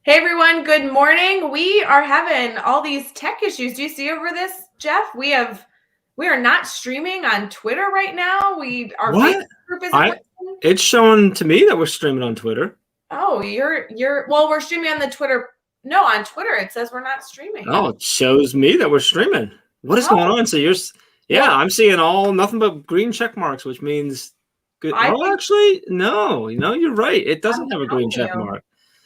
Hey everyone, good morning. We are having all these tech issues. Do you see over this, Jeff? We are not streaming on Twitter right now. Our What? Facebook group isn't working. It's showing to me that we're streaming on Twitter. Oh, we're streaming on the Twitter. No, on Twitter it says we're not streaming. Oh, it shows me that we're streaming. What is going on? So I'm seeing nothing but green check marks, which means good. Actually, no, you're right. It doesn't have a green check mark.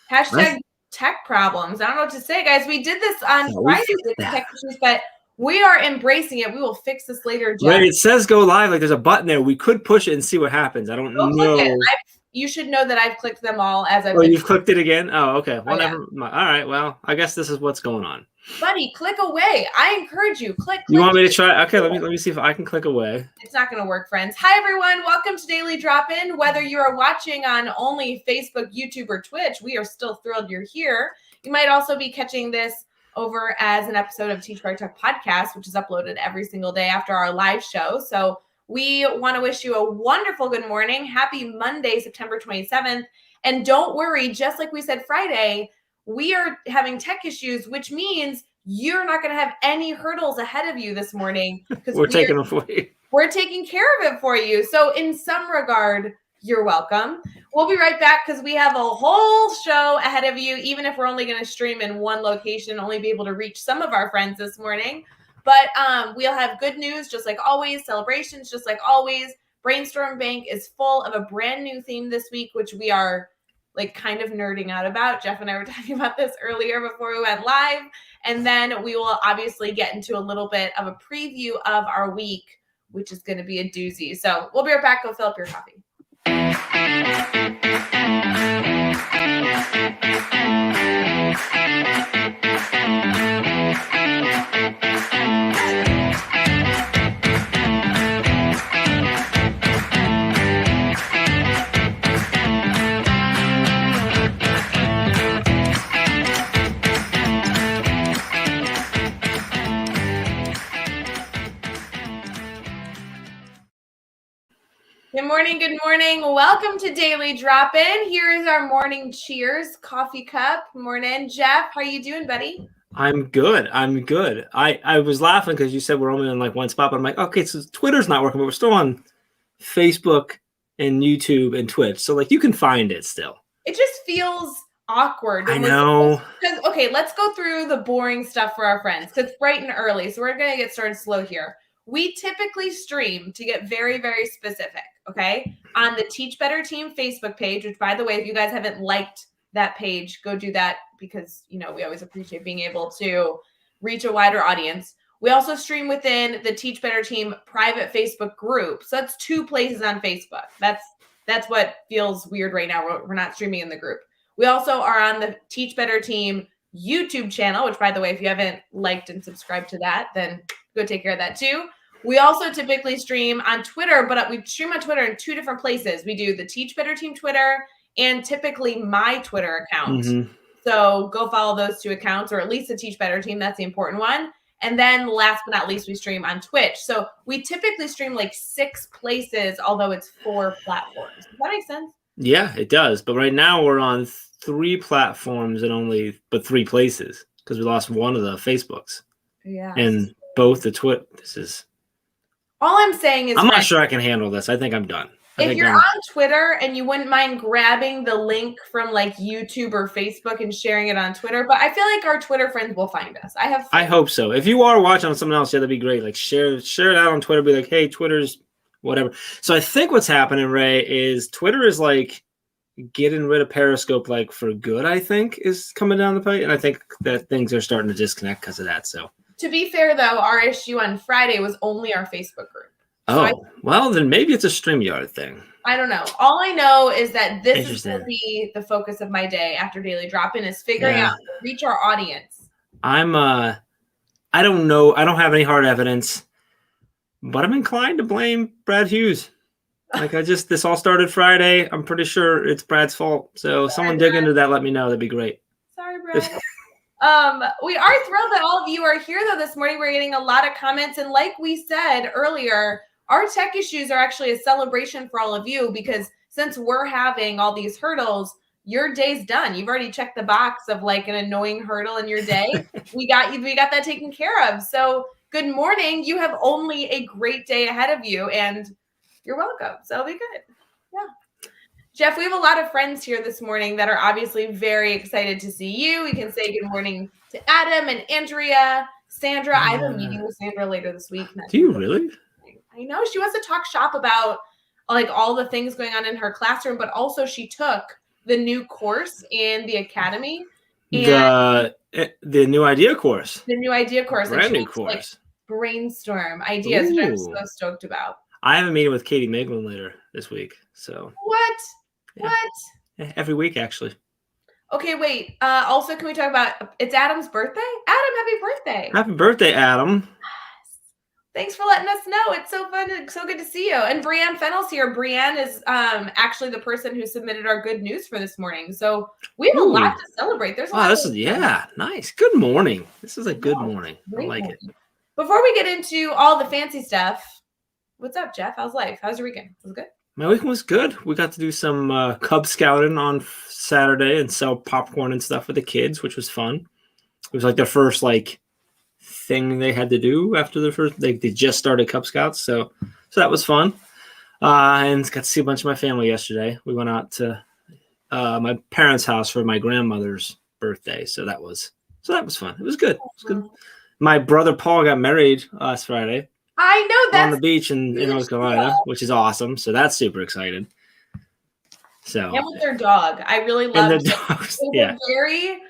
Hashtag tech problems. I don't know what to say, guys. We did this on Friday with the tech issues, but we are embracing it. We will fix this later, Jeff. Right, it says go live. Like there's a button there. We could push it and see what happens. I don't know. Click it. You should know that I've clicked them all as I've. Oh, you've clicked it again? Oh, okay. Well, never mind. All right. Well, I guess this is what's going on. Buddy, click away. I encourage you. Click. You want me to try? Okay, let me see if I can click away. It's not going to work, friends. Hi, everyone. Welcome to Daily Drop-In. Whether you are watching on only Facebook, YouTube, or Twitch, we are still thrilled you're here. You might also be catching this over as an episode of Teach Pride Talk podcast, which is uploaded every single day after our live show. So we want to wish you a wonderful good morning. Happy Monday, September 27th. And don't worry, just like we said Friday, we are having tech issues, which means you're not going to have any hurdles ahead of you this morning. Because we're taking them for you. We're taking care of it for you. So in some regard, you're welcome. We'll be right back because we have a whole show ahead of you, even if we're only going to stream in one location, only be able to reach some of our friends this morning. But we'll have good news, just like always, celebrations, just like always. Brainstorm Bank is full of a brand new theme this week, which we are like kind of nerding out about. Jeff and I were talking about this earlier before we went live. And then we will obviously get into a little bit of a preview of our week, which is going to be a doozy. So we'll be right back. Go fill up your coffee. Good morning. Good morning. Welcome to Daily Drop-In. Here is our morning cheers, coffee cup. Morning, Jeff. How are you doing, buddy? I'm good. I was laughing because you said we're only in like one spot, but I'm like, okay, so Twitter's not working, but we're still on Facebook and YouTube and Twitch. So like you can find it still. It just feels awkward. I know. Okay, let's go through the boring stuff for our friends because it's bright and early. So we're going to get started slow here. We typically stream, to get very, very specific, okay, on the Teach Better Team Facebook page, which, by the way, if you guys haven't liked that page, go do that because, we always appreciate being able to reach a wider audience. We also stream within the Teach Better Team private Facebook group. So that's 2 places on Facebook. That's what feels weird right now. We're not streaming in the group. We also are on the Teach Better Team YouTube channel, which, by the way, if you haven't liked and subscribed to that, then go take care of that too. We also typically stream on Twitter, but we stream on Twitter in 2 different places. We do the Teach Better Team Twitter and typically my Twitter account. Mm-hmm. So go follow those 2 accounts, or at least the Teach Better Team. That's the important one. And then last but not least, we stream on Twitch. So we typically stream like 6 places, although it's 4 platforms. Does that make sense? Yeah, it does. But right now we're on 3 platforms and but 3 places because we lost one of the Facebooks. Yeah. And both the Twitter. All I'm saying is I'm not sure I can handle this. I think I'm done. If you're on Twitter and you wouldn't mind grabbing the link from like YouTube or Facebook and sharing it on Twitter, but I feel like our Twitter friends will find us. I hope so. If you are watching on something else, that'd be great. Like share it out on Twitter. Be like, hey, Twitter's whatever. So I think what's happening, Ray, is Twitter is like getting rid of Periscope like for good. I think is coming down the pipe, and I think that things are starting to disconnect because of that. So. To be fair, though, our issue on Friday was only our Facebook group. Well, then maybe it's a StreamYard thing. I don't know. All I know is that this is going to be the focus of my day after Daily Drop-In is figuring out how to reach our audience. I don't know. I don't have any hard evidence, but I'm inclined to blame Brad Hughes. Like this all started Friday. I'm pretty sure it's Brad's fault. So someone dig into that. Let me know. That'd be great. Sorry, Brad. We are thrilled that all of you are here, though, this morning. We're getting a lot of comments. And like we said earlier, our tech issues are actually a celebration for all of you because since we're having all these hurdles, your day's done. You've already checked the box of like an annoying hurdle in your day. We got that taken care of. So good morning. You have only a great day ahead of you, and you're welcome. So it'll be good. Yeah. Jeff, we have a lot of friends here this morning that are obviously very excited to see you. We can say good morning to Adam and Andrea, Sandra. I have a meeting with Sandra later this week. Do you really? I know. She wants to talk shop about like all the things going on in her classroom, but also she took the new course in the academy. And the new idea course. The new idea course. Brand new course. Like, brainstorm ideas, which I'm so stoked about. I have a meeting with Katie Maglin later this week. So what? Yeah. What? Every week, actually. Okay, wait. Also, can we talk about it's Adam's birthday? Adam, happy birthday! Happy birthday, Adam! Thanks for letting us know. It's so fun and so good to see you. And Brianne Fennell's here. Brianne is actually the person who submitted our good news for this morning. So we have a lot to celebrate. There's a lot. Nice. Good morning. This is a good morning. I like it. Before we get into all the fancy stuff, what's up, Jeff? How's life? How's your weekend? Was it good? My weekend was good. We got to do some Cub Scouting on Saturday and sell popcorn and stuff with the kids, which was fun. It was like their first thing they had to do after their first. They just started Cub Scouts, so that was fun. And got to see a bunch of my family yesterday. We went out to my parents' house for my grandmother's birthday, so that was fun. It was good. It was good. My brother Paul got married last Friday. I know that on the beach in North Carolina, which is awesome. So that's super excited. So and with their dog, I really love the dogs. Yeah, very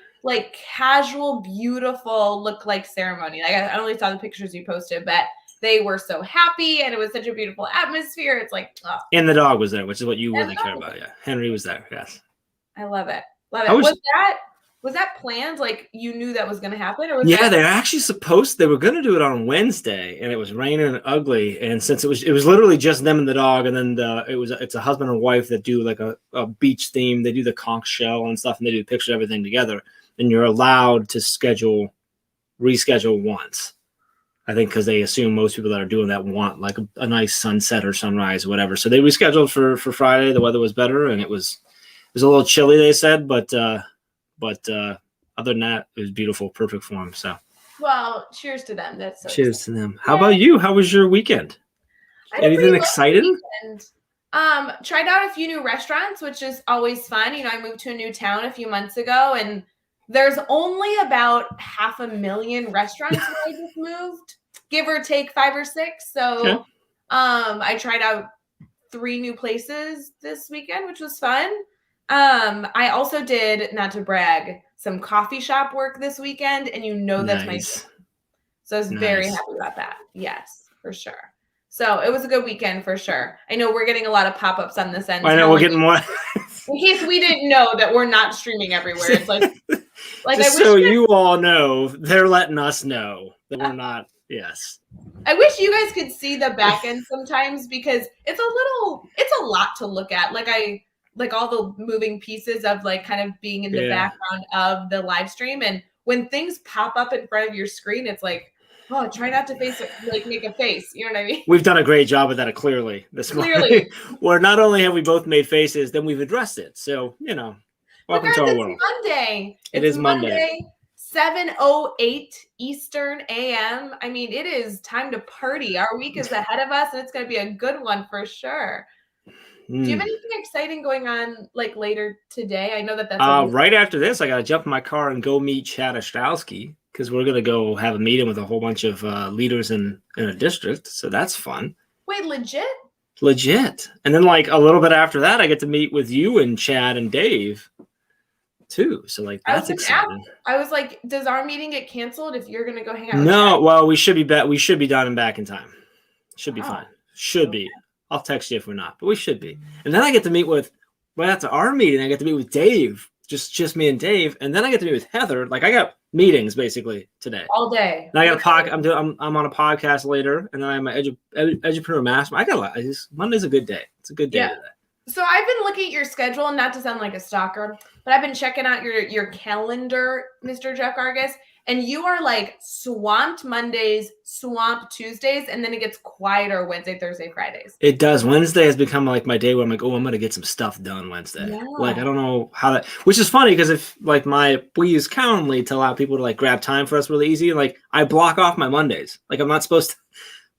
casual, beautiful look ceremony. Like I only saw the pictures you posted, but they were so happy, and it was such a beautiful atmosphere. It's like, oh. And the dog was there, which is what you really care about. Yeah, Henry was there. Yes, I love it. Love it. Was that planned? Like you knew that was going to happen? Or they're actually they were going to do it on Wednesday, and it was raining and ugly. And since it was literally just them and the dog, and then it's a husband and wife that do like a beach theme. They do the conch shell and stuff, and they do pictures of everything together. And you're allowed to reschedule once. I think because they assume most people that are doing that want like a nice sunset or sunrise or whatever. So they rescheduled for Friday. The weather was better, and it was a little chilly, they said, but other than that, it was beautiful, perfect form. So, well, cheers to them. That's so cheers exciting. To them. How about you? How was your weekend? Anything exciting? Tried out a few new restaurants, which is always fun. I moved to a new town a few months ago, and there's only about 500,000 restaurants where I just moved, give or take 5 or 6. So, I tried out 3 new places this weekend, which was fun. I also did, not to brag, some coffee shop work this weekend, and that's my dream. So I was very happy about that. Yes, for sure. So it was a good weekend for sure. I know we're getting a lot of pop-ups on this end. I know we're getting more. In case we didn't know that we're not streaming everywhere. It's like just so you all know, they're letting us know that we're not. Yes. I wish you guys could see the back end sometimes because it's a lot to look at. Like all the moving pieces of kind of being in the background of the live stream. And when things pop up in front of your screen, it's like, oh, try not to make a face. You know what I mean? We've done a great job of that clearly this morning. Where not only have we both made faces, then we've addressed it. So, welcome to our world. Monday. It's Monday. 7:08 Eastern AM. I mean, it is time to party. Our week is ahead of us, and it's going to be a good one for sure. Do you have anything exciting going on later today? I know that's right after this. I got to jump in my car and go meet Chad Ostrowski because we're going to go have a meeting with a whole bunch of leaders in a district. So that's fun. Wait, legit? Legit. And then a little bit after that, I get to meet with you and Chad and Dave too. So that's exciting. I was like, does our meeting get canceled if you're going to go hang out? No, well, we should be back. We should be done and back in time. Should be fine. Should be. I'll text you if we're not, but we should be. And then I get to meet right after our meeting, I get to meet with Dave, just me and Dave. And then I get to meet with Heather. I got meetings basically today. All day. And I got I'm on a podcast later, and then I have my Edupreneur Master. I got a lot. Monday's a good day. It's a good day today. So I've been looking at your schedule, not to sound like a stalker, but I've been checking out your calendar, Mr. Jeff Argus. And you are like swamped Mondays, swamped Tuesdays, and then it gets quieter Wednesday, Thursday, Fridays. It does. Wednesday has become like my day where I'm like, oh, I'm gonna get some stuff done Wednesday. Yeah. Like I don't know how that, which is funny because if like we use Calendly to allow people to like grab time for us really easy. And like I block off my Mondays. Like I'm not supposed to,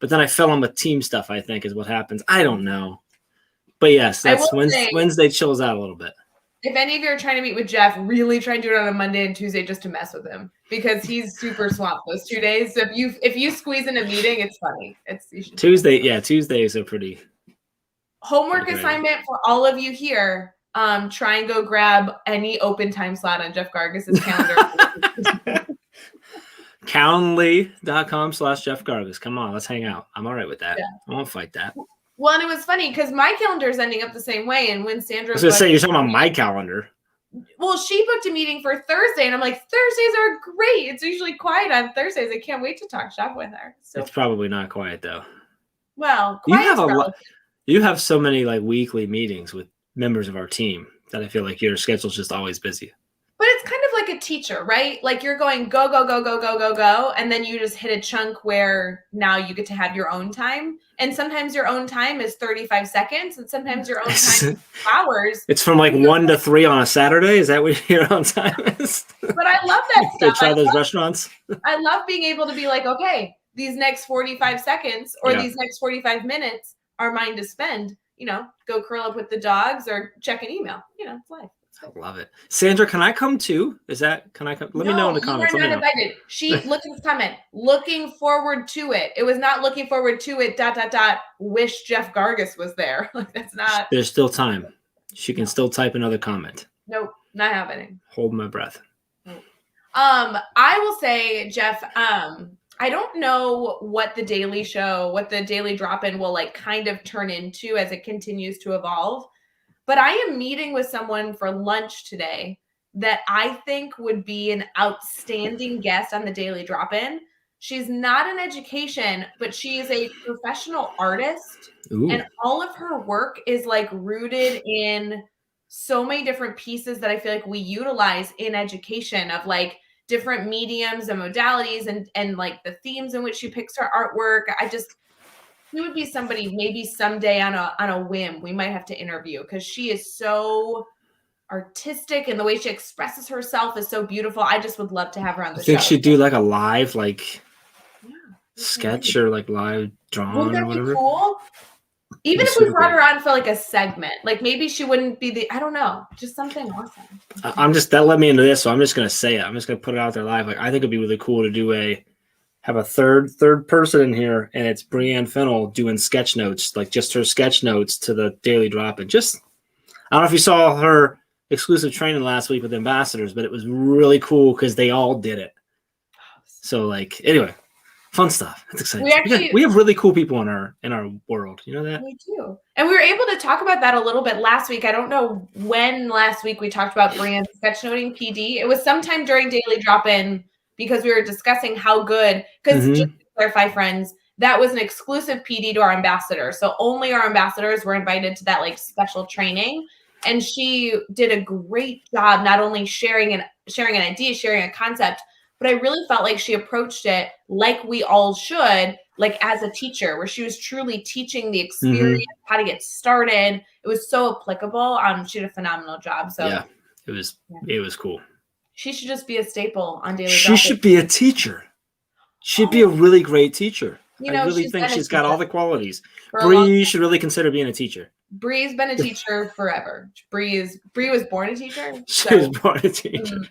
but then I fill them with team stuff. I think is what happens. I don't know, but yes, that's Wednesday chills out a little bit. If any of you are trying to meet with Jeff, really try and do it on a Monday and Tuesday just to mess with him because he's super swamped those 2 days. So if you squeeze in a meeting, it's funny. Tuesday. Yeah, Tuesdays are pretty. Homework assignment for all of you here. Try and go grab any open time slot on Jeff Gargas's calendar. Calendly.com/Jeff Gargas. Come on, let's hang out. I'm all right with that. Yeah. I won't fight that. Well, and it was funny because my calendar is ending up the same way. And when Sandra was going to say, you're talking about my calendar. Well, she booked a meeting for Thursday, and I'm like, Thursdays are great. It's usually quiet on Thursdays. I can't wait to talk shop with her. So it's probably not quiet though. Well, you have so many like weekly meetings with members of our team that I feel like your schedule's just always busy. But it's kind of like a teacher, right? Like you're going go, go, go, go, go, go, go. And then you just hit a chunk where now you get to have your own time. And sometimes your own time is 35 seconds. And sometimes your own time is hours. It's from like 1 to 3 on a Saturday. Is that what your own time is? But I love that stuff. Try those restaurants. I love being able to be like, okay, these next 45 seconds or these next 45 minutes are mine to spend, go curl up with the dogs or check an email. It's life. I love it. Sandra, can I come too? Can I come? Let me know in the comments. You are not invited. Look at this comment. Looking forward to it. It was not looking forward to it, ... Wish Jeff Gargas was there. Like that's not. There's still time. She can still type another comment. Nope, not happening. Hold my breath. I will say, Jeff, I don't know what the daily drop-in will like kind of turn into as it continues to evolve. But I am meeting with someone for lunch today that I think would be an outstanding guest on the Daily Drop-In. She's not in education, but she is a professional artist. Ooh. And all of her work is like rooted in so many different pieces that I feel like we utilize in education of like different mediums and modalities and like the themes in which she picks her artwork. She would be somebody maybe someday on a whim we might have to interview because she is so artistic and the way she expresses herself is so beautiful. I just would love to have her on the show. I think she'd do like a live sketch or like live drawing Wouldn't that or whatever. Be cool? Even if we brought her on for like a segment, like maybe she wouldn't be I don't know, just something awesome. That led me into this, so I'm just gonna say it. I'm just gonna put it out there live. Like I think it'd be really cool to have a third person in here, and it's Brianne Fennell doing sketch notes, like just her sketch notes to the Daily Drop-In. I don't know if you saw her exclusive training last week with ambassadors, but it was really cool because they all did it. So like, anyway, fun stuff. That's exciting. We have really cool people in our world. You know that? We do. And we were able to talk about that a little bit last week. I don't know when last week we talked about Brianne's sketchnoting PD. It was sometime during Daily Drop-In, because we were discussing how good, because just to clarify, friends, that was an exclusive PD to our ambassadors. So only our ambassadors were invited to that like special training. And she did a great job, not only sharing an idea, sharing a concept, but I really felt like she approached it like we all should, like as a teacher, where she was truly teaching the experience, how to get started. It was so applicable. She did a phenomenal job. So yeah, it was cool. She should just be a staple on Daily Drop-In. She should be a teacher. She'd be a really great teacher. I really think she's got all the qualities. Bree should really consider being a teacher. Bree's been a teacher forever. Bree was born a teacher. She was born a teacher.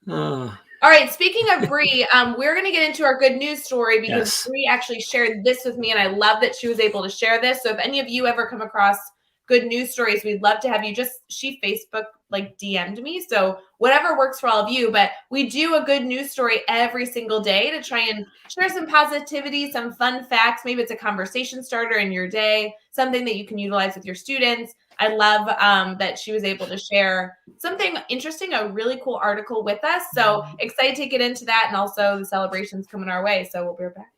All right. Speaking of Bree, we're going to get into our good news story because Bree actually shared this with me, and I love that she was able to share this. So if any of you ever come across good news stories, we'd love to have you. She Facebook like DM'd me. So whatever works for all of you, but we do a good news story every single day to try and share some positivity, some fun facts. Maybe it's a conversation starter in your day, something that you can utilize with your students. I love that she was able to share something interesting, a really cool article with us. So excited to get into that, and also the celebrations coming our way. So we'll be right back.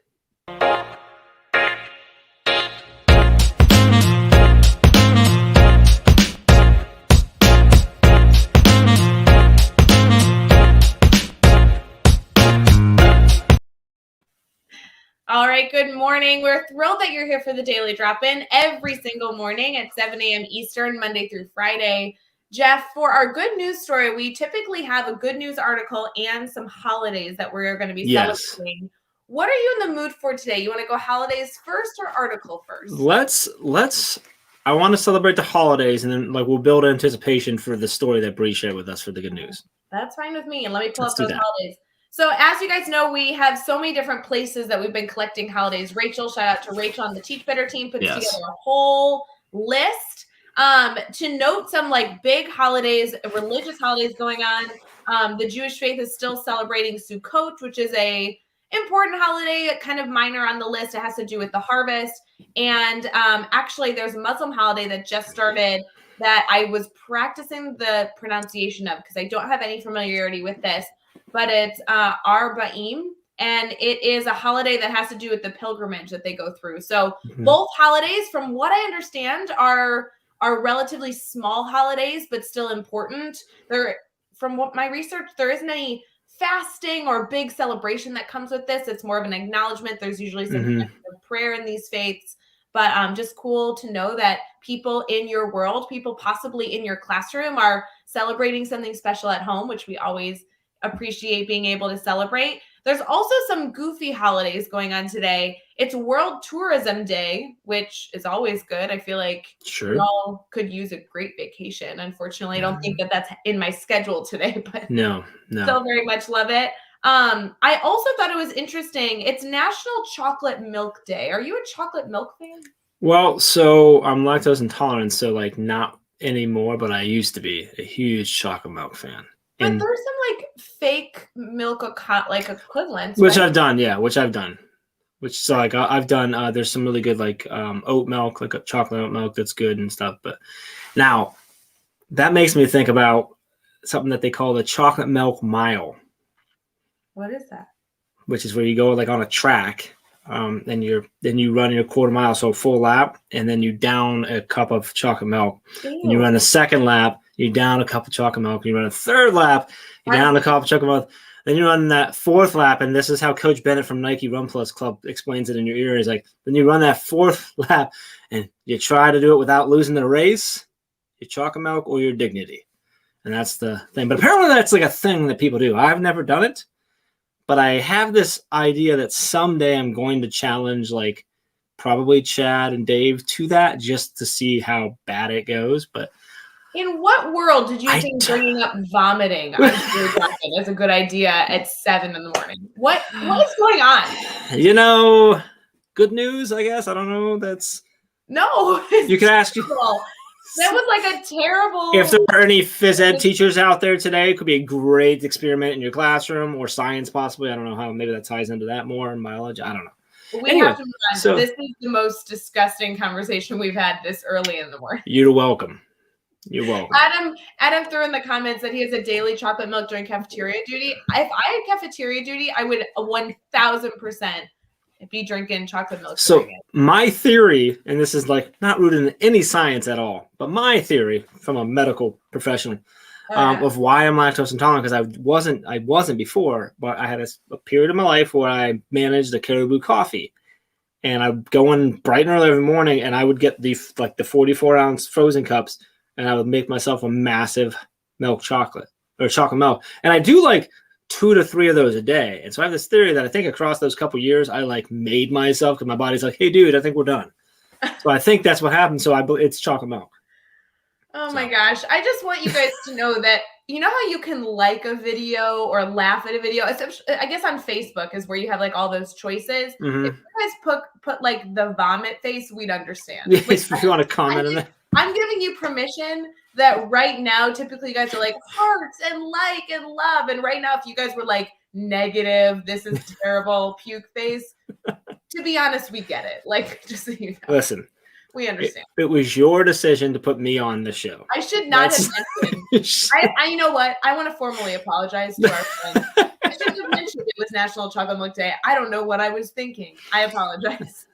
All right, good morning. We're thrilled that you're here for the Daily Drop-In every single morning at 7 a.m. Eastern, Monday through Friday. Jeff, for our good news story, we typically have a good news article and some holidays that we're going to be celebrating. What are you in the mood for today? You want to go holidays first or article first? Let's. I want to celebrate the holidays, and then we'll build anticipation for the story that Bree shared with us for the good news. That's fine with me. And let me pull up those holidays. So as you guys know, we have so many different places that we've been collecting holidays. Rachel, shout out to Rachel on the Teach Better team, puts together a whole list to note some big holidays, religious holidays going on. The Jewish faith is still celebrating Sukkot, which is a important holiday, kind of minor on the list. It has to do with the harvest. And actually, there's a Muslim holiday that just started that I was practicing the pronunciation of because I don't have any familiarity with this. But it's Arba'im, and it is a holiday that has to do with the pilgrimage that they go through. So both holidays, from what I understand, are relatively small holidays, but still important. From what my research, there isn't any fasting or big celebration that comes with this. It's more of an acknowledgement. There's usually some kind of prayer in these faiths. But just cool to know that people in your world, people possibly in your classroom are celebrating something special at home, which we always appreciate being able to celebrate. There's also some goofy holidays going on today. It's World Tourism Day, which is always good. I feel like we all could use a great vacation. Unfortunately, I don't think that that's in my schedule today, but no. Still very much love it. I also thought it was interesting. It's National Chocolate Milk Day. Are you a chocolate milk fan? Well, so I'm lactose intolerant, so not anymore, but I used to be a huge chocolate milk fan. But there's some fake milk equivalents, which I've done, I've done. There's some really good oat milk, a chocolate oat milk that's good and stuff. But now that makes me think about something that they call the chocolate milk mile. What is that? Which is where you go on a track, and you run your quarter mile, so a full lap, and then you down a cup of chocolate milk. Ew. And you run a second lap. You down a cup of chocolate milk. You run a third lap. You down a cup of chocolate milk. Then you run that fourth lap, and this is how Coach Bennett from Nike Run Plus Club explains it in your ear. He's like, then you run that fourth lap, and you try to do it without losing the race, your chocolate milk, or your dignity. And that's the thing. But apparently that's a thing that people do. I've never done it, but I have this idea that someday I'm going to challenge probably Chad and Dave to that just to see how bad it goes. But in what world did you think bringing up vomiting on your jacket is a good idea at 7 in the morning? What is going on? Good news, I guess. I don't know. No. You can ask. That was a terrible. If there are any phys ed teachers out there today, it could be a great experiment in your classroom or science, possibly. I don't know how. Maybe that ties into that more in biology. I don't know. We have to move on. So, this is the most disgusting conversation we've had this early in the morning. You're welcome. You're welcome. Adam threw in the comments that he has a daily chocolate milk during cafeteria duty. If I had cafeteria duty, I would 1,000% be drinking chocolate milk. So my theory, and this is not rooted in any science at all, but my theory from a medical professional of why I'm lactose intolerant, because I wasn't before, but I had a period of my life where I managed a Caribou coffee. And I'd go in bright and early every morning, and I would get the 44-ounce frozen cups, and I would make myself a massive milk chocolate milk. And I do 2 to 3 of those a day. And so I have this theory that I think across those couple years, I made myself because my body's hey, dude, I think we're done. So I think that's what happened. So it's chocolate milk. Oh my gosh. I just want you guys to know that, you know how you can like a video or laugh at a video? I guess on Facebook is where you have all those choices. Mm-hmm. If you guys put the vomit face, we'd understand. If you want to comment on that. I'm giving you permission that right now, typically you guys are hearts and and love. And right now, if you guys were negative, this is terrible, puke face, to be honest, we get it. Just so you know. Listen. We understand. It was your decision to put me on the show. I should not have mentioned. You know what? I want to formally apologize to our friends. I shouldn't have mentioned it was National Chocolate Milk Day. I don't know what I was thinking. I apologize.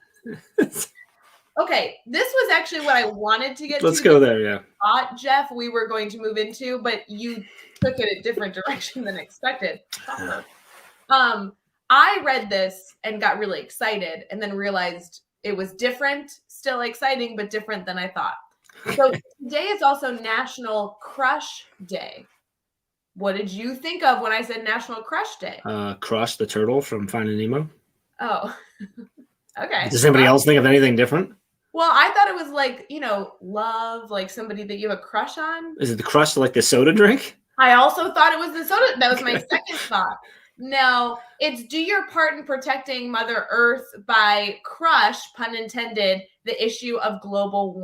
Okay, this was actually what I wanted to get Let's to. go there, yeah. Jeff, we were going to move into, but you took it a different direction than expected. I read this and got really excited and then realized it was different, still exciting, but different than I thought. So today is also National Crush Day. What did you think of when I said National Crush Day? Crush the turtle from Finding Nemo. Oh, okay. Does anybody else think of anything different? Well, I thought it was like, love, like somebody that you have a crush on. Is it the crush like the soda drink? I also thought it was the soda. That was my second thought. No, it's do your part in protecting Mother Earth by crush, pun intended, the issue of global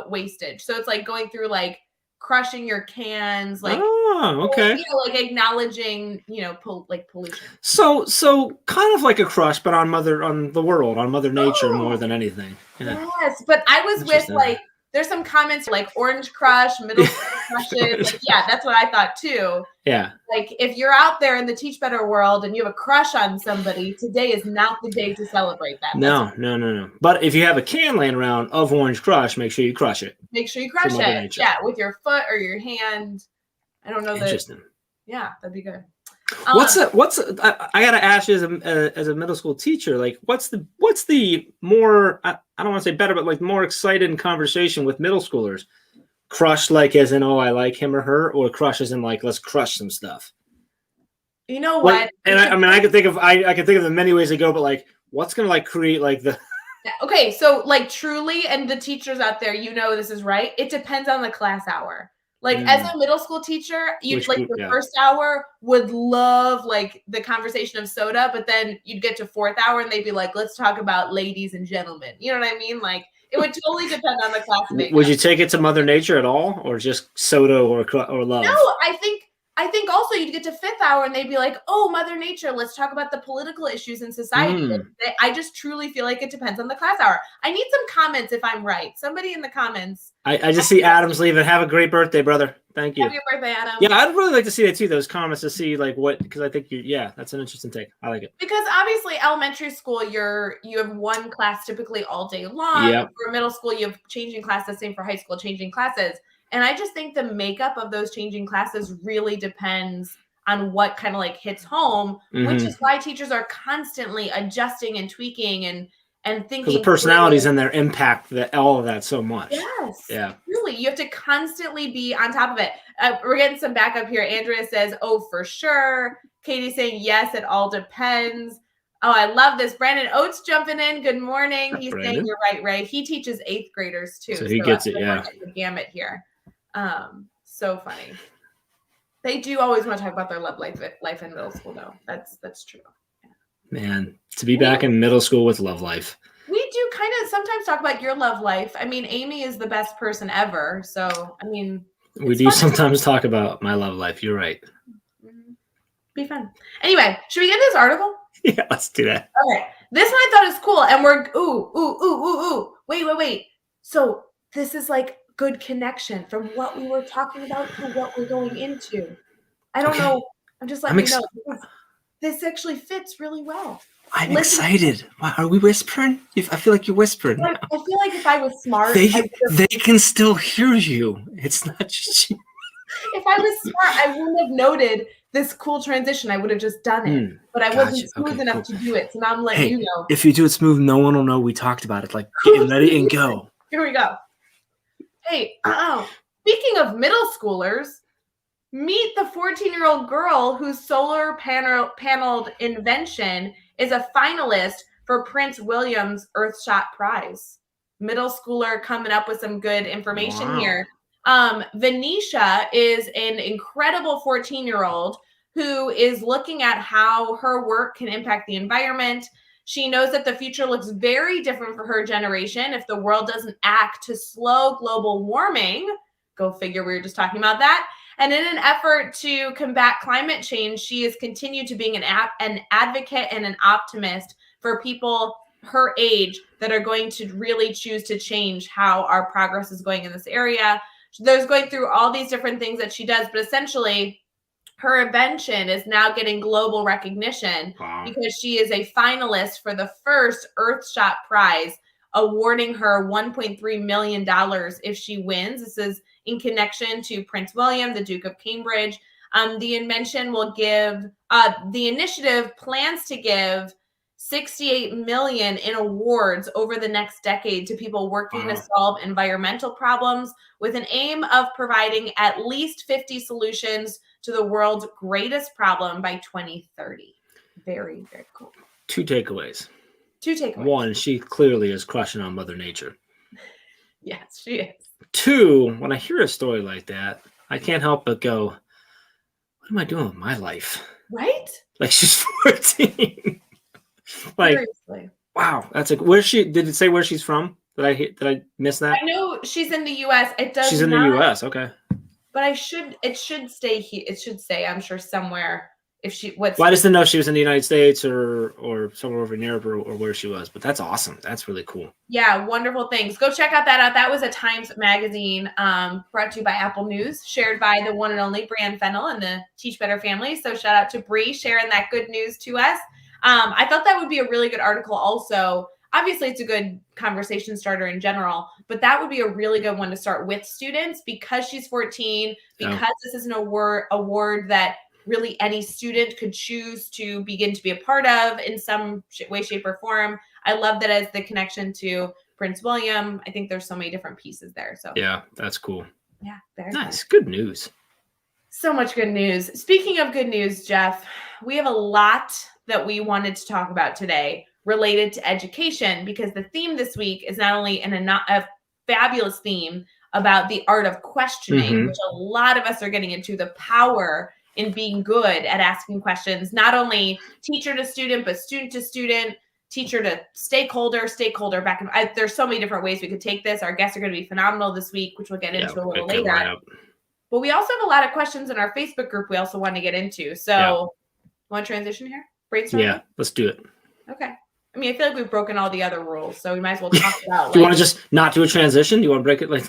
wastage. So it's like going through like crushing your cans, like okay, like acknowledging, pollution. So kind of like a crush, but on the world, on Mother Nature more than anything. Yeah. Yes, but I was with like. There's some comments like orange crush, middle school crushes. Like, yeah, that's what I thought too. Yeah. Like if you're out there in the Teach Better world and you have a crush on somebody, today is not the day to celebrate that. No. But if you have a can laying around of orange crush, make sure you crush it. Make sure you crush it. Yeah, with your foot or your hand. I don't know. Interesting. Yeah, that'd be good. I gotta ask you as a middle school teacher, like what's the more I don't want to say better, but like more excited in conversation with middle schoolers? Crush like as in, oh, I like him or her, or crush as in like let's crush some stuff. You know what? Like, and I could think of it in many ways to go, but like what's gonna like create like the okay, so like truly, and the teachers out there, this is right. It depends on the class hour. Like as a middle school teacher, first hour would love like the conversation of soda, but then you'd get to fourth hour and they'd be like, let's talk about ladies and gentlemen. You know what I mean? Like it would totally depend on the class makeup. Would you take it to Mother Nature at all, or just soda or love? No, I think also you'd get to fifth hour and they'd be like, oh, Mother Nature, let's talk about the political issues in society. I just truly feel like it depends on the class hour. I need some comments if I'm right. Somebody in the comments. I just see Adam's leaving. Have a great birthday, brother. Thank you. Happy birthday, Adam. Yeah, I'd really like to see that too, those comments, to see like because I think that's an interesting take. I like it. Because obviously elementary school, you have one class typically all day long. Yep. For middle school, you have changing classes, same for high school, changing classes. And I just think the makeup of those changing classes really depends on what kind of like hits home, which is why teachers are constantly adjusting and tweaking and thinking. Because the personalities and their impact all of that so much. Yes. Yeah. Really, you have to constantly be on top of it. We're getting some backup here. Andrea says, oh, for sure. Katie's saying, yes, it all depends. Oh, I love this. Brandon Oates jumping in. Good morning. He's saying you're right, Ray. He teaches 8th graders too. So he gets it, yeah. The gamut here. So funny. They do always want to talk about their love life in middle school, though. That's true. Yeah. Man, to be back in middle school with love life. We do kind of sometimes talk about your love life. I mean, Amy is the best person ever. So, I mean, we do sometimes talk about my love life. You're right. Be fun. Anyway, should we get this article? Yeah, let's do that. Okay. This one I thought is cool. And we're, ooh. Wait. So this is like good connection from what we were talking about to what we're going into. I don't know. I'm just letting you know. This actually fits really well. I'm excited. Wow, are we whispering? I feel like you're whispering. I feel like if I was smart, they can still hear you. It's not just you. If I was smart, I wouldn't have noted this cool transition. I would have just done it. But I wasn't smooth enough to do it. So now I'm letting you know. If you do it smooth, no one will know we talked about it. Like, get ready and go. Here we go. Hey, speaking of middle schoolers, meet the 14-year-old girl whose solar paneled invention is a finalist for Prince William's Earthshot Prize. Middle schooler coming up with some good information here. Venetia is an incredible 14-year-old who is looking at how her work can impact the environment. She knows that the future looks very different for her generation if the world doesn't act to slow global warming. Go figure, we were just talking about that. And in an effort to combat climate change, she has continued to being an advocate and an optimist for people her age that are going to really choose to change how our progress is going in this area. There's going through all these different things that she does, but essentially her invention is now getting global recognition because she is a finalist for the first Earthshot Prize, awarding her $1.3 million if she wins. This is in connection to Prince William, the Duke of Cambridge. The initiative plans to give $68 million in awards over the next decade to people working to solve environmental problems, with an aim of providing at least 50 solutions to the world's greatest problem by 2030. Very, very cool. Two takeaways. One, she clearly is crushing on Mother Nature. Yes, she is. Two, when I hear a story like that, I can't help but go, what am I doing with my life? Right? Like, she's 14. Like, seriously. Wow, that's like, where's she? Did it say where she's from? Did I miss that? I know she's in the U.S. It does. She's in the U.S. Okay. But it should stay here. It should say, I'm sure, somewhere. Well, I just didn't know if she was in the United States or somewhere over in Europe or where she was. But that's awesome. That's really cool. Yeah, wonderful things. Go check out that out. That was a Times Magazine, brought to you by Apple News, shared by the one and only Brianne Fennell and the Teach Better family. So shout out to Bree sharing that good news to us. I thought that would be a really good article also. Obviously, it's a good conversation starter in general, but that would be a really good one to start with students because she's 14, because this is an award that really any student could choose to begin to be a part of in some way, shape, or form. I love that as the connection to Prince William. I think there's so many different pieces there. So yeah, that's cool. Yeah, very nice. Good news. So much good news. Speaking of good news, Jeff, we have a lot that we wanted to talk about today related to education, because the theme this week is not only a fabulous theme about the art of questioning, which a lot of us are getting into, the power in being good at asking questions, not only teacher to student, but student to student, teacher to stakeholder back. There's so many different ways we could take this. Our guests are going to be phenomenal this week, which we'll get into a little later. But we also have a lot of questions in our Facebook group we also want to get into. So want to transition here? Brainstorm? Yeah, let's do it. Okay. I mean, I feel like we've broken all the other rules, so we might as well talk about. Do you want to just not do a transition? Do you want to break it like?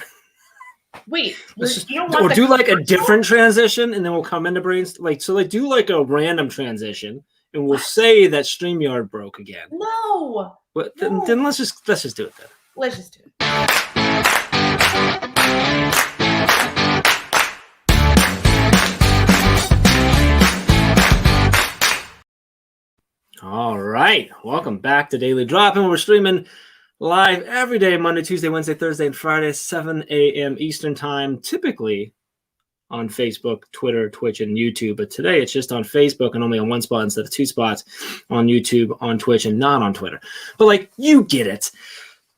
Wait, or do like a different transition, and then we'll come into do like a random transition, and we'll say that StreamYard broke again. No. But then let's just do it then. Let's just do it. All right, welcome back to Daily Drop-In. We're streaming live every day, Monday, Tuesday, Wednesday, Thursday, and Friday, 7 a.m. Eastern Time, typically on Facebook, Twitter, Twitch, and YouTube. But today it's just on Facebook and only on one spot instead of two spots, on YouTube, on Twitch, and not on Twitter. But you get it.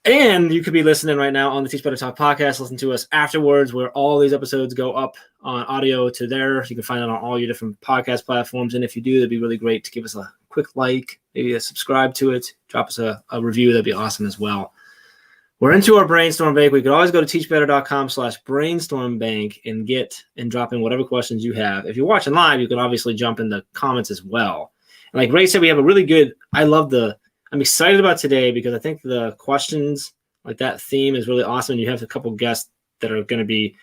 And you could be listening right now on the Teach Better Talk podcast. Listen to us afterwards, where all these episodes go up on audio to there. You can find it on all your different podcast platforms. And if you do, that'd be really great to give us a quick like, maybe a subscribe to it, drop us a review. That'd be awesome as well. We're into our brainstorm bank. We could always go to teachbetter.com/brainstorm bank and drop in whatever questions you have. If you're watching live, you can obviously jump in the comments as well. And like Rae said, we have a really good, I'm excited about today because I think the questions, like that theme, is really awesome. You have a couple guests that are going to be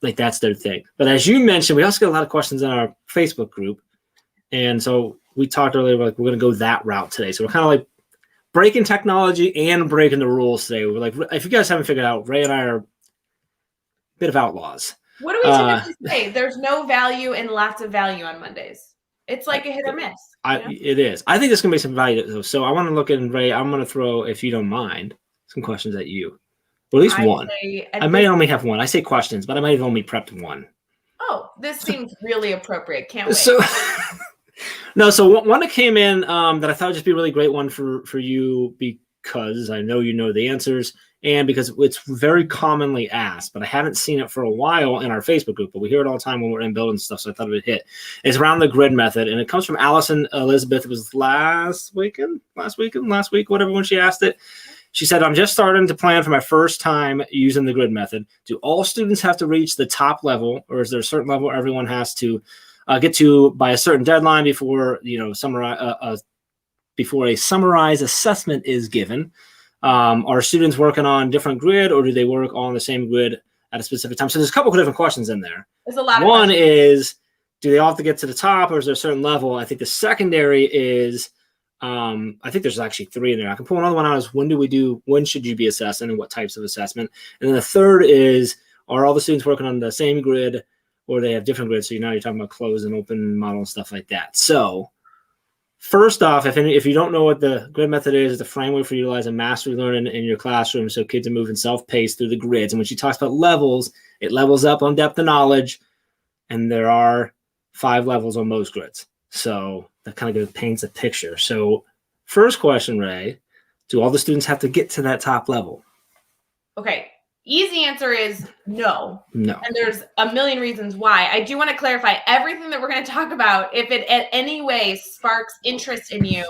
like, that's their thing. But as you mentioned, we also get a lot of questions in our Facebook group. And so we talked earlier, we're going to go that route today. So we're kind of like breaking technology and breaking the rules today. We're like, if you guys haven't figured out, Rae and I are a bit of outlaws. What do we typically say? There's no value and lots of value on Mondays. It's like a hit or miss. It is. I think there's going to be some value. So I want to look in, Rae, I'm going to throw, if you don't mind, some questions at you. Or at least one. I may only have one. I say questions, but I might have only prepped one. Oh, this seems really appropriate. Can't wait. So one that came in that I thought would just be a really great one for you, because I know you know the answers, and because it's very commonly asked, but I haven't seen it for a while in our Facebook group, but we hear it all the time when we're in building stuff, so I thought it would hit. It's around the grid method, and it comes from Allison Elizabeth. It was last week, whatever, when she asked it. She said, I'm just starting to plan for my first time using the grid method. Do all students have to reach the top level, or is there a certain level everyone has to get to by a certain deadline before a summarized assessment is given? Are students working on different grid, or do they work on the same grid at a specific time? So there's a couple of different questions in there. There's a lot. One is, do they all have to get to the top, or is there a certain level? I think the secondary is, I think there's actually three in there. I can pull another one out, is when should you be assessing and what types of assessment? And then the third is, are all the students working on the same grid or they have different grids. So now you're talking about closed and open model and stuff like that. So first off, if you don't know what the grid method is, it's a framework for utilizing mastery learning in your classroom so kids are moving self-paced through the grids. And when she talks about levels, it levels up on depth of knowledge, and there are 5 levels on most grids. So that kind of paints a picture. So first question, Rae, do all the students have to get to that top level? Okay. Easy answer is no. No. And there's a million reasons why. I do want to clarify everything that we're going to talk about. If it in any way sparks interest in you,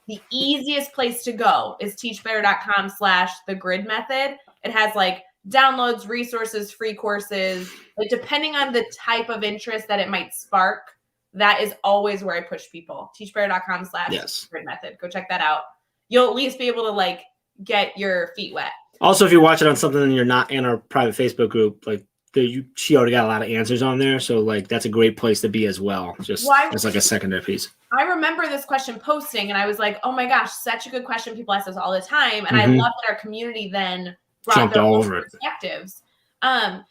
the easiest place to go is teachbetter.com/thegrid-method. It has like downloads, resources, free courses. Like depending on the type of interest that it might spark, that is always where I push people. teachbetter.com/grid-method. Go check that out. You'll at least be able to like get your feet wet. Also, if you watch it on something and you're not in our private Facebook group, like she already got a lot of answers on there. So like that's a great place to be as well. Just as like a secondary piece. I remember this question posting and I was like, oh my gosh, such a good question. People ask us all the time. And I love that our community then brought their own perspectives.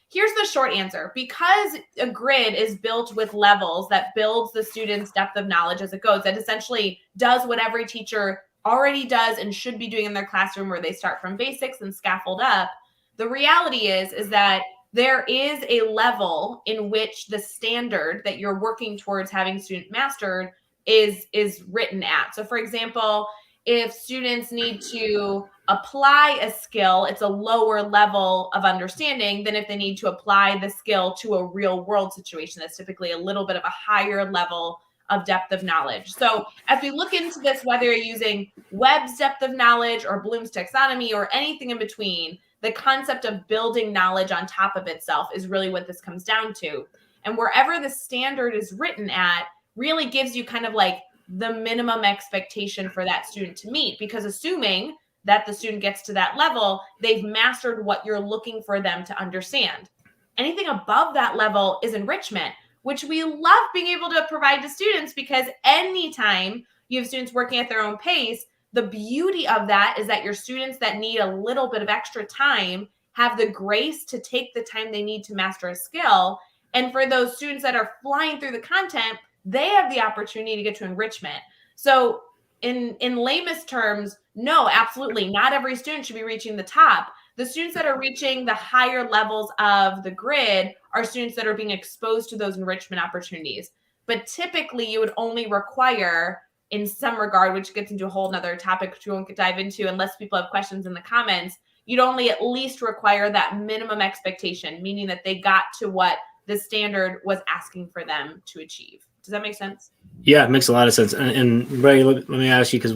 Here's the short answer. Because a grid is built with levels that builds the student's depth of knowledge as it goes, that essentially does what every teacher already does and should be doing in their classroom, where they start from basics and scaffold up. The reality is that there is a level in which the standard that you're working towards having student mastered is written at. So for example, if students need to apply a skill, it's a lower level of understanding than if they need to apply the skill to a real world situation. That's typically a little bit of a higher level of depth of knowledge. So as we look into this, whether you're using Webb's depth of knowledge or Bloom's taxonomy or anything in between, the concept of building knowledge on top of itself is really what this comes down to. And wherever the standard is written at really gives you kind of like the minimum expectation for that student to meet, because assuming that the student gets to that level, they've mastered what you're looking for them to understand. Anything above that level is enrichment, which we love being able to provide to students, because anytime you have students working at their own pace, the beauty of that is that your students that need a little bit of extra time have the grace to take the time they need to master a skill. And for those students that are flying through the content, they have the opportunity to get to enrichment. So in lamest terms, no, absolutely not every student should be reaching the top. The students that are reaching the higher levels of the grid are students that are being exposed to those enrichment opportunities. But typically you would only require, in some regard, which gets into a whole nother topic, which we won't dive into unless people have questions in the comments, you'd only at least require that minimum expectation, meaning that they got to what the standard was asking for them to achieve. Does that make sense? Yeah, it makes a lot of sense. And Rae, let me ask you, because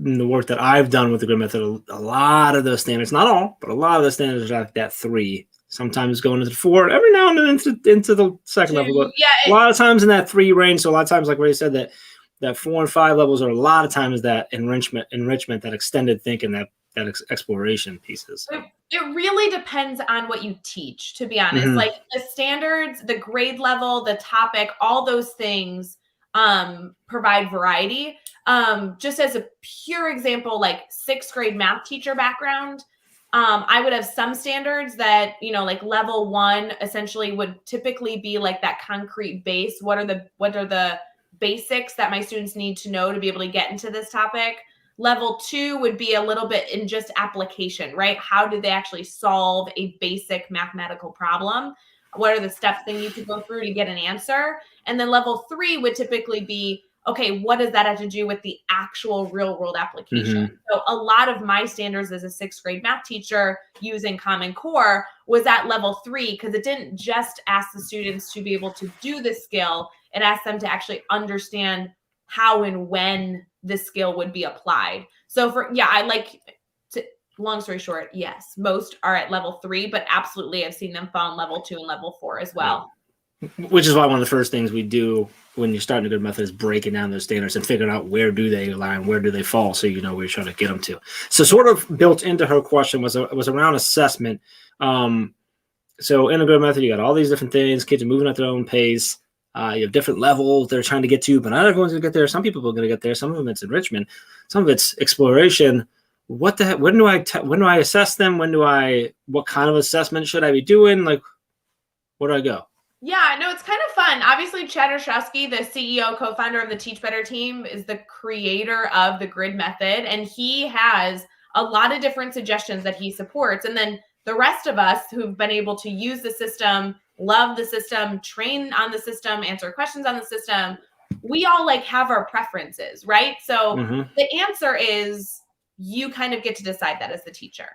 in the work that I've done with the grid method, a lot of those standards, not all, but a lot of the standards are like that 3, sometimes going into the 4, every now and then into the second level. But a lot of times in that 3 range. So a lot of times, like Rae said, that 4 and 5 levels are a lot of times that enrichment, that extended thinking, that exploration pieces. It really depends on what you teach, to be honest. Like the standards, the grade level, the topic, all those things provide variety. Just as a pure example, like 6th grade math teacher background, I would have some standards that, like level 1 essentially would typically be like that concrete base. What are the basics that my students need to know to be able to get into this topic? Level 2 would be a little bit in just application, right? How do they actually solve a basic mathematical problem? What are the steps they need to go through to get an answer? And then level 3 would typically be, okay, what does that have to do with the actual real world application? So a lot of my standards as a 6th grade math teacher using Common Core was at level 3, because it didn't just ask the students to be able to do the skill. It asked them to actually understand how and when the skill would be applied. So long story short, yes, most are at level 3, but absolutely I've seen them fall in level 2 and level 4 as well. Which is why one of the first things we do when you're starting a good method is breaking down those standards and figuring out where do they align, where do they fall, so you know where you're trying to get them to. So sort of built into her question was around assessment. So in a good method, you got all these different things. Kids are moving at their own pace. You have different levels they're trying to get to, but not everyone's going to get there. Some people are going to get there. Some of them it's enrichment. Some of it's exploration. What the heck? When do I assess them? What kind of assessment should I be doing? Like, where do I go? Yeah, no, it's kind of fun. Obviously, Chad Ostrowski, the CEO, co-founder of the Teach Better team, is the creator of the grid method, and he has a lot of different suggestions that he supports. And then the rest of us who've been able to use the system, love the system, train on the system, answer questions on the system, we all like have our preferences, right? So the answer is you kind of get to decide that as the teacher.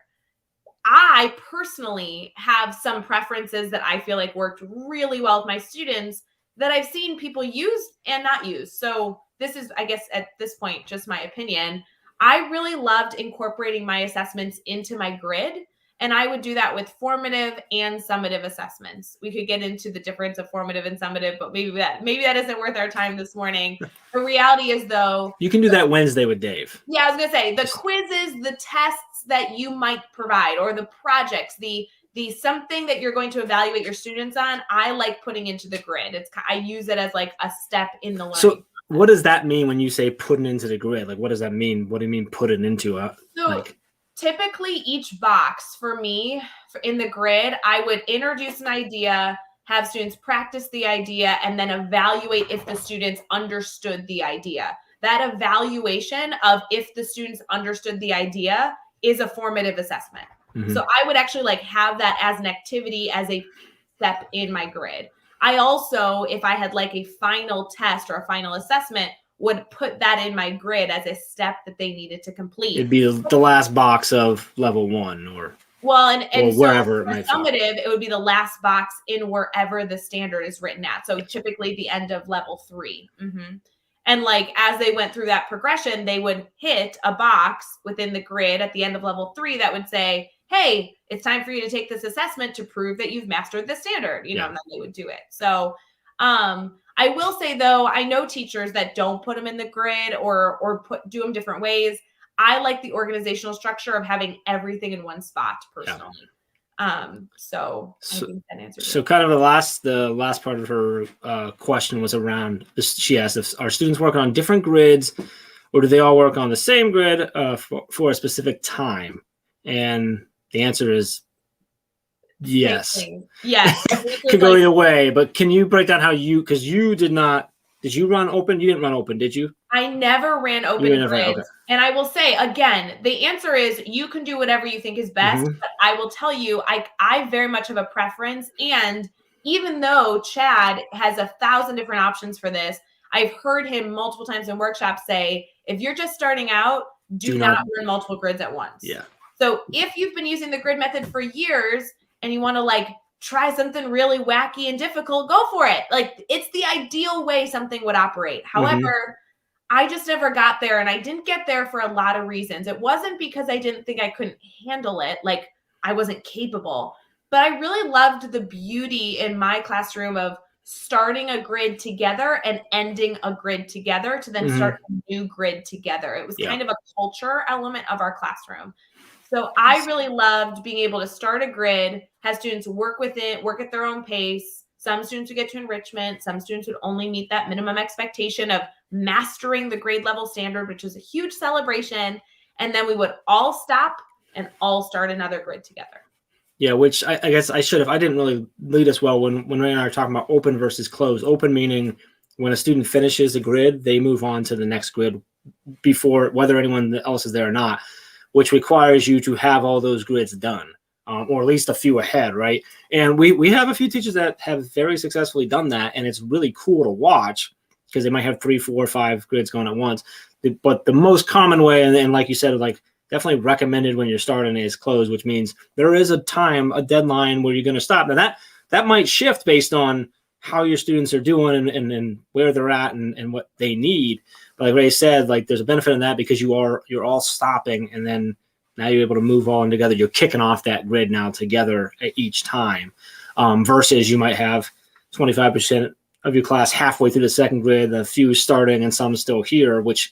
I personally have some preferences that I feel like worked really well with my students that I've seen people use and not use. So this is, I guess, at this point, just my opinion. I really loved incorporating my assessments into my grid. And I would do that with formative and summative assessments. We could get into the difference of formative and summative, but maybe that isn't worth our time this morning. The reality is, though, You can do that Wednesday with Dave. yeah, I was gonna say the quizzes, the tests that you might provide, or the projects, the something that you're going to evaluate your students on. I like putting into the grid. I use it as like a step in the learning. So what does that mean when you say putting into the grid? Like, what does that mean? What do you mean put it into a like? Typically each box for me in the grid, I would introduce an idea, have students practice the idea, and then evaluate if the students understood the idea. That evaluation of if the students understood the idea is a formative assessment. So I would actually like have that as an activity, as a step in my grid. I also, if I had like a final test or a final assessment, would put that in my grid as a step that they needed to complete. It'd be the last box of level 1 or wherever it might fall. Summative, it would be the last box in wherever the standard is written at. So typically the end of level 3. And like, as they went through that progression, they would hit a box within the grid at the end of level 3 that would say, hey, it's time for you to take this assessment to prove that you've mastered the standard, and then they would do it. So, I will say though, I know teachers that don't put them in the grid or do them different ways. I like the organizational structure of having everything in one spot personally. So I think that answers it. So kind of the last part of her question was around this. She asked if our students work on different grids or do they all work on the same grid for a specific time? And the answer is yes. Yes. Could go either way, but can you break down how because you did you run open? You didn't run open, did you? I never ran open grids. Okay. And I will say, again, the answer is you can do whatever you think is best. But I will tell you, I very much have a preference. And even though Chad has 1,000 different options for this, I've heard him multiple times in workshops say, if you're just starting out, do not run multiple grids at once. Yeah. So if you've been using the grid method for years and you want to like try something really wacky and difficult, go for it. Like, it's the ideal way something would operate. However, I just never got there, and I didn't get there for a lot of reasons. It wasn't because I didn't think I couldn't handle it, like I wasn't capable, but I really loved the beauty in my classroom of starting a grid together and ending a grid together to then start a new grid together. It was kind of a culture element of our classroom. So I really loved being able to start a grid, have students work with it, work at their own pace. Some students would get to enrichment. Some students would only meet that minimum expectation of mastering the grade level standard, which is a huge celebration. And then we would all stop and all start another grid together. Yeah, which I guess I should have. I didn't really lead us well when Rae and I are talking about open versus closed. Open meaning when a student finishes a grid, they move on to the next grid before whether anyone else is there or not, which requires you to have all those grids done. Or at least a few ahead, right? And we have a few teachers that have very successfully done that, and it's really cool to watch because they might have 3, 4, 5 grids going at once. But the most common way, and like you said, like definitely recommended when you're starting is closed, which means there is a deadline where you're going to stop. Now that might shift based on how your students are doing and where they're at and what they need. But like Rae said, like there's a benefit in that because you're all stopping, and then now you're able to move on together. You're kicking off that grid now together at each time, versus you might have 25% of your class halfway through the second grid, a few starting and some still here, which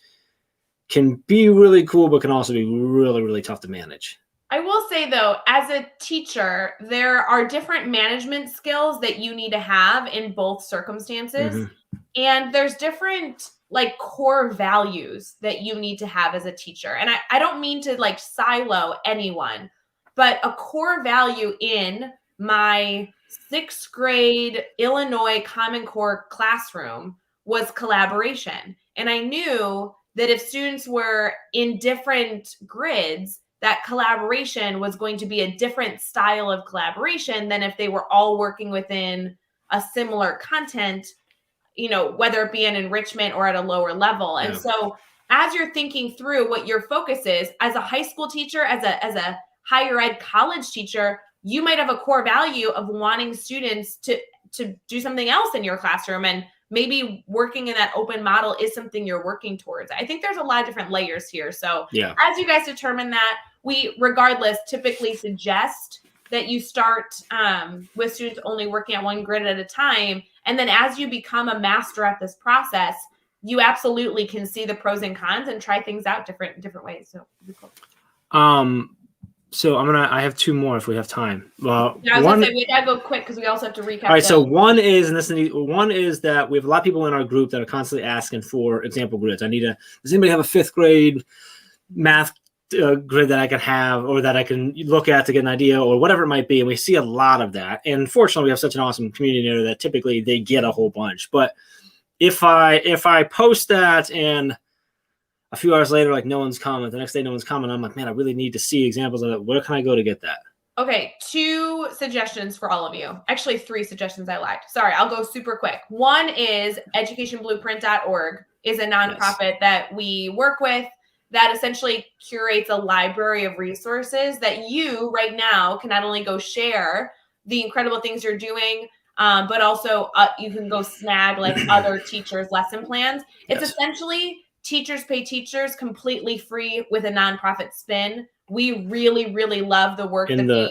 can be really cool, but can also be really, really tough to manage. I will say, though, as a teacher, there are different management skills that you need to have in both circumstances. And there's different like core values that you need to have as a teacher. And I don't mean to like silo anyone, but a core value in my 6th grade Illinois Common Core classroom was collaboration. And I knew that if students were in different grids, that collaboration was going to be a different style of collaboration than if they were all working within a similar content, whether it be an enrichment or at a lower level. And so as you're thinking through what your focus is as a high school teacher, as a higher ed college teacher, you might have a core value of wanting students to do something else in your classroom, and maybe working in that open model is something you're working towards. I think there's a lot of different layers here. So as you guys determine that, we regardless typically suggest that you start with students only working at one grid at a time. And then as you become a master at this process, you absolutely can see the pros and cons and try things out different ways. So cool. So I have 2 more if we have time. Well, I was gonna say we gotta go quick because we also have to recap. All right. So one is that we have a lot of people in our group that are constantly asking for example grids. Does anybody have a 5th grade math grid that I can have, or that I can look at to get an idea, or whatever it might be? And we see a lot of that. And fortunately, we have such an awesome community there that typically they get a whole bunch. But if I post that and a few hours later, like no one's comment, the next day no one's commenting, I'm like, man, I really need to see examples of it. Where can I go to get that? Okay, 2 suggestions for all of you. Actually, 3 suggestions I liked. Sorry, I'll go super quick. One is educationblueprint.org is a nonprofit that we work with that essentially curates a library of resources that you right now can not only go share the incredible things you're doing, but also you can go snag like other teachers' lesson plans. It's essentially Teachers Pay Teachers completely free with a nonprofit spin. We really, really love the work people are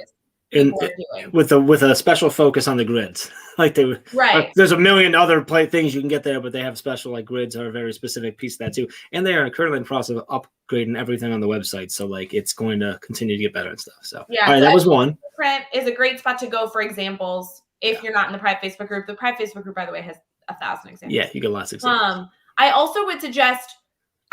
doing. With a special focus on the grids. There's a million other things you can get there, but they have special grids are a very specific piece of that too. And they are currently in the process of upgrading everything on the website. So it's going to continue to get better and stuff. So all right, that was one. Print is a great spot to go for examples if you're not in the private Facebook group. The private Facebook group, by the way, has 1,000 examples. Yeah, you get lots of examples. I also would suggest,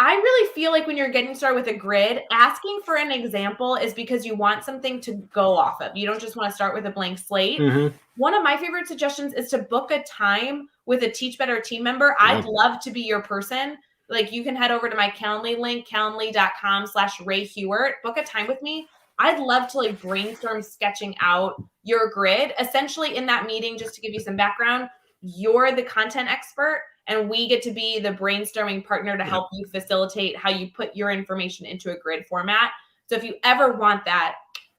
I really feel like when you're getting started with a grid, asking for an example is because you want something to go off of. You don't just want to start with a blank slate. Mm-hmm. One of my favorite suggestions is to book a time with a Teach Better team member. I'd love to be your person. You can head over to my Calendly link, calendly.com/Rae Hewart. Book a time with me. I'd love to brainstorm sketching out your grid. Essentially in that meeting, just to give you some background, you're the content expert. And we get to be the brainstorming partner to help you facilitate how you put your information into a grid format. So if you ever want that,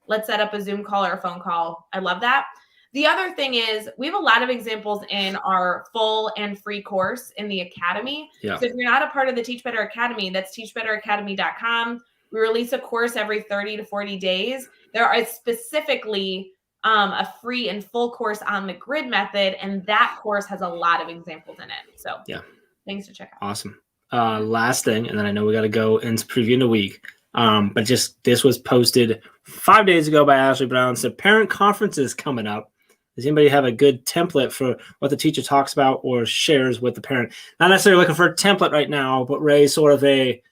let's set up a Zoom call or a phone call. I love that. The other thing is we have a lot of examples in our full and free course in the Academy. Yeah. So if you're not a part of the Teach Better Academy, that's teachbetteracademy.com. We release a course every 30 to 40 days. There is specifically a free and full course on the grid method, and that course has a lot of examples in it. So things to check out. Awesome. Last thing, and then I know we got to go into preview in a week. But this was posted 5 days ago by Ashley Brown. Said parent conferences coming up. Does anybody have a good template for what the teacher talks about or shares with the parent? Not necessarily looking for a template right now, but Rae's sort of any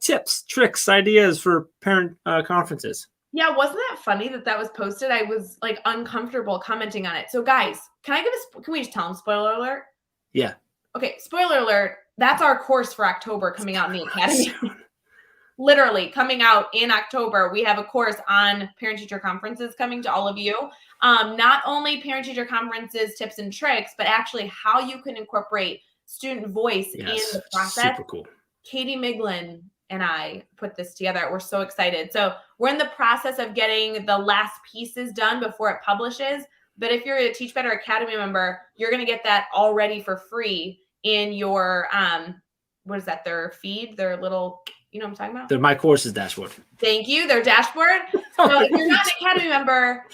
tips, tricks, ideas for parent conferences? Yeah, wasn't that funny that was posted? I was uncomfortable commenting on it. So guys, can we just tell them spoiler alert? Yeah. Okay, spoiler alert. That's our course for October coming out in the Academy. Literally coming out in October. We have a course on parent-teacher conferences coming to all of you. Not only parent-teacher conferences, tips and tricks, but actually how you can incorporate student voice in the process. Super cool. Katie Miglin and I put this together. We're so excited. So we're in the process of getting the last pieces done before it publishes. But if you're a Teach Better Academy member, you're going to get that already for free in your, what is that? Their feed, their little, you know what I'm talking about? They're My Courses dashboard. Thank you. Their dashboard. So if you're not an Academy member,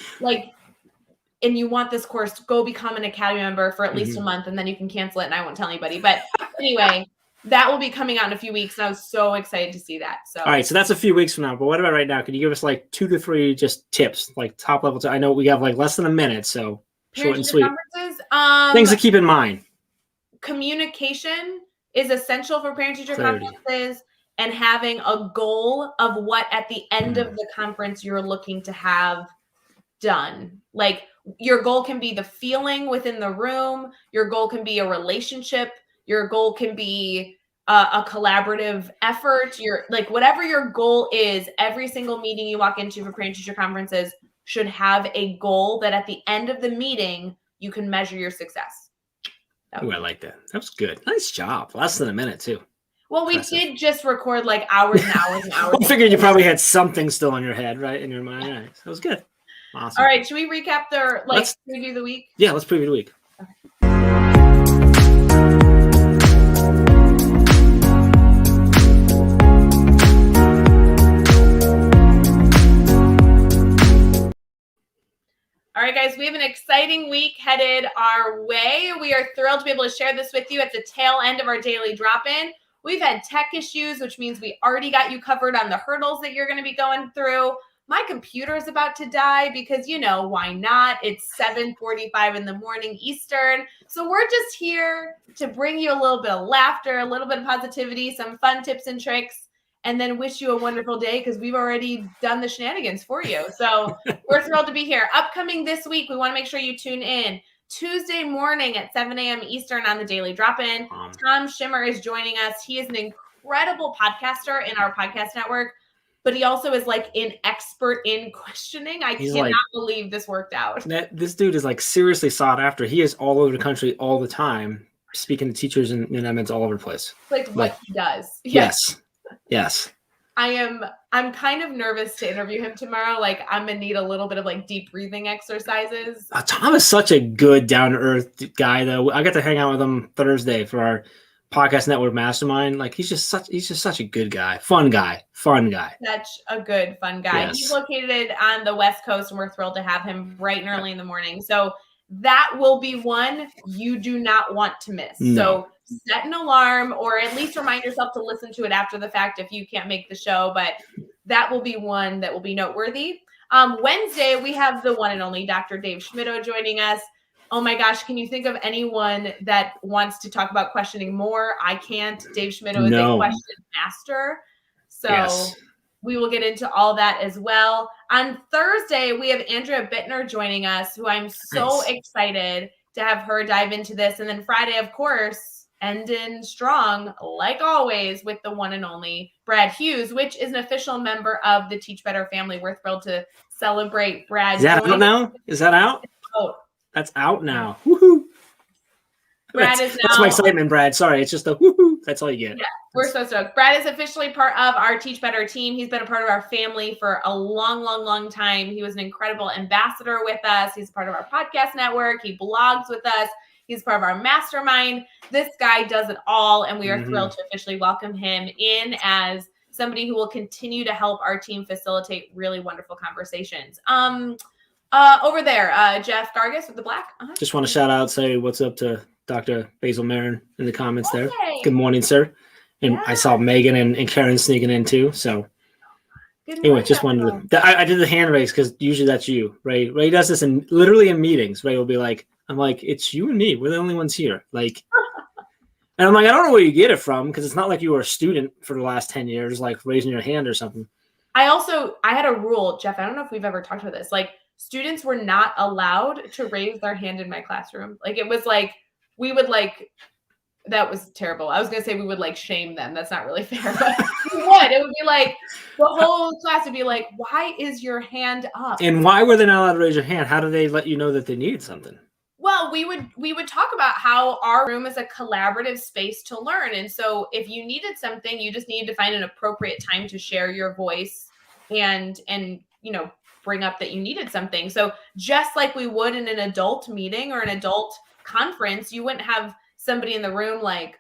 and you want this course, go become an Academy member for at least a month, and then you can cancel it and I won't tell anybody. But anyway, that will be coming out in a few weeks, and I was so excited to see that. So, all right, so that's a few weeks from now. But what about right now? Can you give us 2 to 3 just tips, top level? I know we have less than a minute, so short and sweet. Things to keep in mind. Communication is essential for parent-teacher conferences, and having a goal of what at the end of the conference you're looking to have done. Like your goal can be the feeling within the room. Your goal can be a relationship. Your goal can be a collaborative effort. Your like whatever your goal is, every single meeting you walk into for parent teacher conferences should have a goal that at the end of the meeting you can measure your success. Ooh, I like that. That was good. Nice job. Less than a minute too. Well, Impressive. we did just record like hours and hours and hours. I figured you probably had something still in your head, right? In your mind. All right. That was good. Awesome. All right. Should we recap the preview the week? Yeah, let's preview the week. Okay. All right, guys, we have an exciting week headed our way. We are thrilled to be able to share this with you at the tail end of our daily drop-in. We've had tech issues, which means we already got you covered on the hurdles that you're going to be going through. My computer is about to die because, why not? It's 7:45 in the morning Eastern. So we're just here to bring you a little bit of laughter, a little bit of positivity, some fun tips and tricks, and then wish you a wonderful day because we've already done the shenanigans for you. So we're thrilled to be here. Upcoming this week, we want to make sure you tune in. Tuesday morning at 7 a.m. Eastern on the Daily Drop-In. Tom Schimmer is joining us. He is an incredible podcaster in our podcast network, but he also is like an expert in questioning. I cannot believe this worked out. This dude is like seriously sought after. He is all over the country all the time, speaking to teachers and admins all over the place. Like what he does. Yes. I'm kind of nervous to interview him tomorrow. Like I'm gonna need a little bit of like deep breathing exercises. Tom is such a good down to earth guy though. I got to hang out with him Thursday for our podcast network mastermind. Like he's just such a good guy. Fun guy. Such a good fun guy. Yes. He's located on the West Coast and we're thrilled to have him bright and early in the morning. So that will be one you do not want to miss. No. So set an alarm or at least remind yourself to listen to it after the fact if you can't make the show, but that will be one that will be noteworthy. Wednesday, we have the one and only Dr. Dave Schmittou joining us. Oh my gosh, can you think of anyone that wants to talk about questioning more? I can't. Dave Schmittou is a question master. So we will get into all that as well. On Thursday, we have Andrea Bittner joining us, who I'm so excited to have her dive into this. And then Friday, of course, ending strong, like always, with the one and only Brad Hughes, which is an official member of the Teach Better family. We're thrilled to celebrate Brad. Is that out now? Is that out? Oh, that's out now. Woohoo! Brad is now. That's my excitement, Brad. Sorry, it's just a woohoo. That's all you get. Yeah, we're so stoked. Brad is officially part of our Teach Better team. He's been a part of our family for a long time. He was an incredible ambassador with us. He's part of our podcast network. He blogs with us. He's part of our mastermind. This guy does it all, and we are thrilled to officially welcome him in as somebody who will continue to help our team facilitate really wonderful conversations. Over there, Jeff Gargis with the Black. Just want to shout out, say what's up to Dr. Basil Marin in the comments there. Good morning, sir. And I saw Megan and Karen sneaking in too. So anyway, just wanted to. I did the hand raise because usually that's you, right? Ray does this literally in meetings. Ray will be like, I'm like, it's you and me. We're the only ones here. Like, and I'm like, I don't know where you get it from because it's not like you were a student for the last 10 years, like raising your hand or something. I had a rule, Jeff. I don't know if we've ever talked about this. Like, students were not allowed to raise their hand in my classroom. Like, it was like we would like. That was terrible. I was going to say we would like shame them. That's not really fair, but we would. It would be like the whole class would be like, why is your hand up? And why were they not allowed to raise your hand? How do they let you know that they needed something? Well, we would talk about how our room is a collaborative space to learn. And so if you needed something, you just needed to find an appropriate time to share your voice and bring up that you needed something. So just like we would in an adult meeting or an adult conference, you wouldn't have somebody in the room like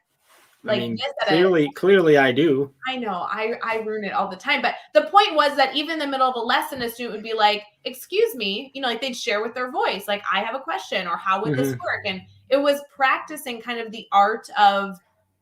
I mean, clearly I do. I know I ruin it all the time. But the point was that even in the middle of a lesson, a student would be like, excuse me, like they'd share with their voice, like, I have a question, or how would this work? And it was practicing kind of the art of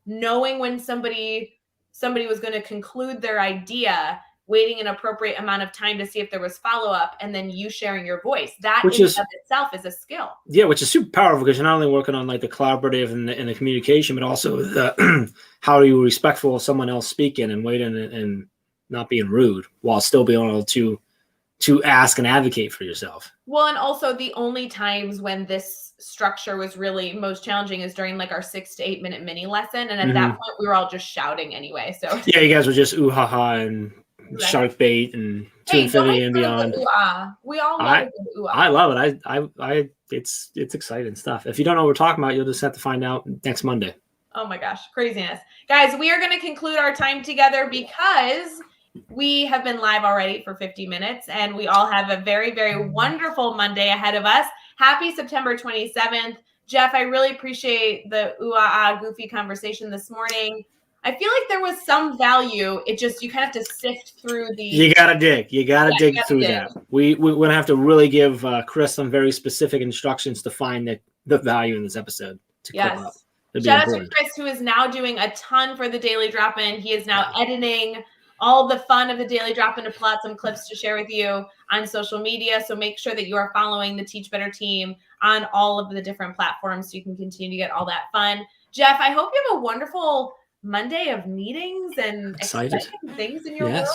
knowing when somebody was going to conclude their idea, waiting an appropriate amount of time to see if there was follow-up, and then you sharing your voice. That in of itself is a skill. Yeah, which is super powerful because you're not only working on like the collaborative and the communication, but also the how are you respectful of someone else speaking and waiting and not being rude while still being able to to ask and advocate for yourself. Well, and also the only times when this structure was really most challenging is during like our 6 to 8 minute mini lesson. And at that point, we were all just shouting anyway. So yeah, you guys were just ooh ha ha and shark bait and to infinity and beyond. We all love it. I love it. It's exciting stuff. If you don't know what we're talking about, you'll just have to find out next Monday. Oh my gosh, craziness. Guys, we are going to conclude our time together because we have been live already for 50 minutes and we all have a very, very wonderful Monday ahead of us. Happy September 27th. Jeff, I really appreciate the goofy conversation this morning. I feel like there was some value. It just, you kind of have to sift through the... You got to dig. You got to dig through that. We're going to have to really give Chris some very specific instructions to find the value in this episode. Yes. Shout out to Chris, who is now doing a ton for the Daily Drop-In. He is now editing all the fun of the Daily Drop-In to pull out some clips to share with you on social media. So make sure that you are following the Teach Better team on all of the different platforms so you can continue to get all that fun. Jeff, I hope you have a wonderful Monday of meetings and exciting things in your world.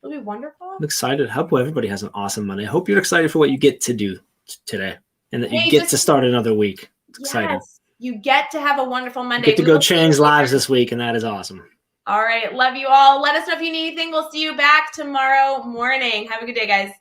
It'll be wonderful. I'm excited. I hope everybody has an awesome Monday. I hope you're excited for what you get to do today and that you get to start another week. It's exciting. You get to have a wonderful Monday. You get to go change lives this week, and that is awesome. All right. Love you all. Let us know if you need anything. We'll see you back tomorrow morning. Have a good day, guys.